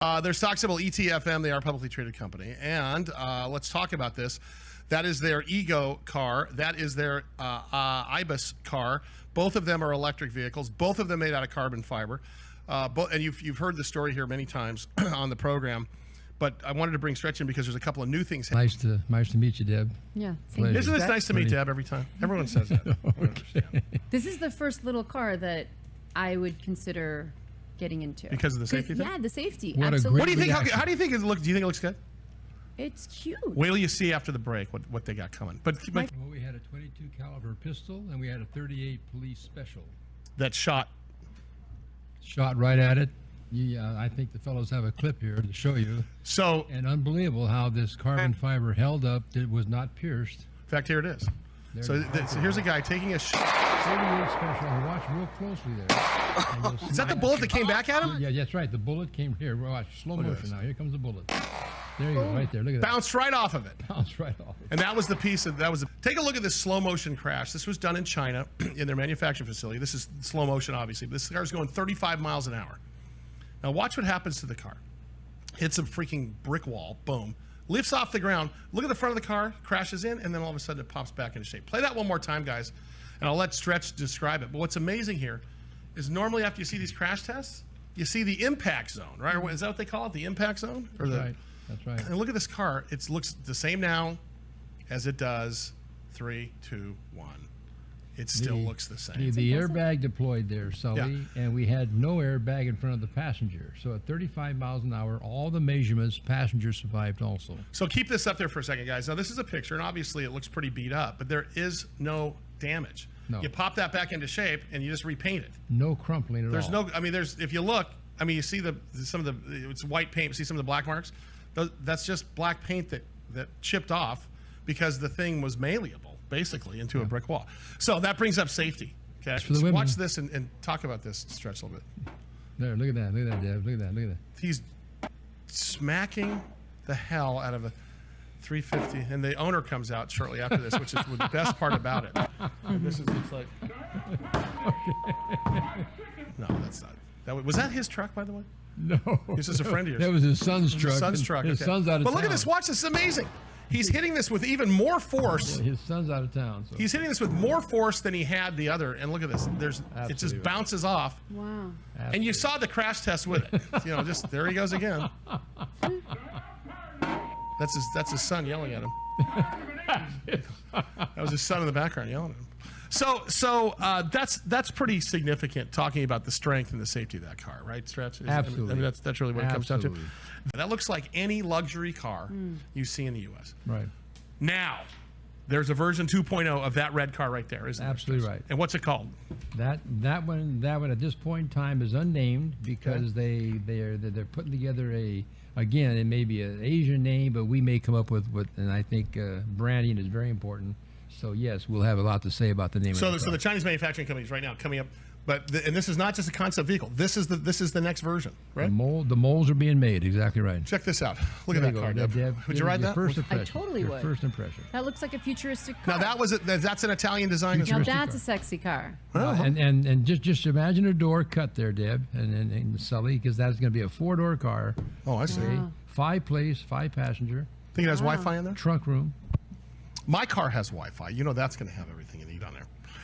Their stock symbol ETFM. They are a publicly traded company. And let's talk about this. That is their Ego car. That is their Ibis car. Both of them are electric vehicles. Both of them made out of carbon fiber. And you've heard the story here many times on the program. But I wanted to bring Stretch in because there's a couple of new things. Nice to meet you, Deb. Yeah. Isn't it nice to meet Deb every time? Everyone says that. Okay. This is the first little car that I would consider getting into. Because of the safety thing? Yeah, the safety. What a Absolutely. What do you think? reaction. How do you think it looks? Do you think it looks good? It's cute. Wait till you see after the break what they got coming. But Well, we had a 22 caliber pistol and we had a 38 police special. that shot. Shot right at it. Yeah, I think the fellows have a clip here to show you. So, And unbelievable how this carbon fiber held up. It was not pierced. in fact, here it is. There So, you go. so here's a guy taking a shot. 38 special. And watch real closely there. And you'll Is that the see- bullet that came back at him? Yeah, that's right. The bullet came here. Watch slow Look at motion this. now. Here comes the bullet. There you go, right there. Look at that. Bounced right off of it. Bounced right off. And that was the piece of that was. Take a look at this slow motion crash. This was done in China in their manufacturing facility. This is slow motion, obviously. But this car's going 35 miles an hour. Now watch what happens to the car. Hits a freaking brick wall. Boom. Lifts off the ground. Look at the front of the car. Crashes in, and then all of a sudden it pops back into shape. Play that one more time, guys, and I'll let Stretch describe it. But what's amazing here is normally after you see these crash tests, you see the impact zone, right? Or is that what they call it? The impact zone? Or the Right. That's right. And look at this car. It looks the same now as it does 3, 2, 1. It still looks the same. The airbag deployed there, Sully, and we had no airbag in front of the passenger. So at 35 miles an hour, all the measurements, passenger survived also. So keep this up there for a second, guys. Now, this is a picture, and obviously it looks pretty beat up, but there is no damage. No. You pop that back into shape, and you just repaint it. No crumpling at There's all. no, I mean, if you look, I mean, you see some of the, it's white paint. See some of the black marks? That's just black paint that chipped off because the thing was malleable, basically, into a brick wall. So that brings up safety. Okay, for the so women. watch this and talk about this, Stretch, a little bit. There, look at that, Deb. Look at that, look at that. He's smacking the hell out of a 350, and the owner comes out shortly after this, which is the best part about it. And this is it's like, no, that's not. Was that his truck, by the way? No. This is a friend of yours. That was his son's truck. His son's truck. His okay. son's out of But town. look at this. Watch this. It's amazing. He's hitting this with even more force. Yeah, his son's out of town. So. He's hitting this with more force than he had the other. And look at this. It just Absolutely right. bounces off. Wow. And you saw the crash test with it. You know, just there he goes again. That's his son yelling at him. That was his son in the background yelling at him. So that's pretty significant. Talking about the strength and the safety of that car, right, Stretch? Absolutely. I mean, that's really what it comes down to. Absolutely. That looks like any luxury car you see in the U.S. Right. Now, there's a version 2.0 of that red car right there, isn't there? Absolutely right. And what's it called? That one at this point in time is unnamed because they're putting together again, it may be an Asian name, but we may come up with and I think branding is very important. So yes, we'll have a lot to say about the name. So of the Chinese manufacturing companies right now coming up, and this is not just a concept vehicle. This is the next version, right? the molds are being made. Exactly right. Check this out. Look at There that you car, go, Deb. Would you ride your that? First impression. totally your would. First impression. That looks like a futuristic car. Now that's an Italian design. Now Futuristic that's car. a sexy car. And just imagine a door cut there, Deb, and Sully, because that's going to be a 4-door car, Oh, I see. Wow. 5 place, 5 passenger, Think it has Wi-Fi in there? trunk room. My car has Wi-Fi. You know that's going to have everything you need on there.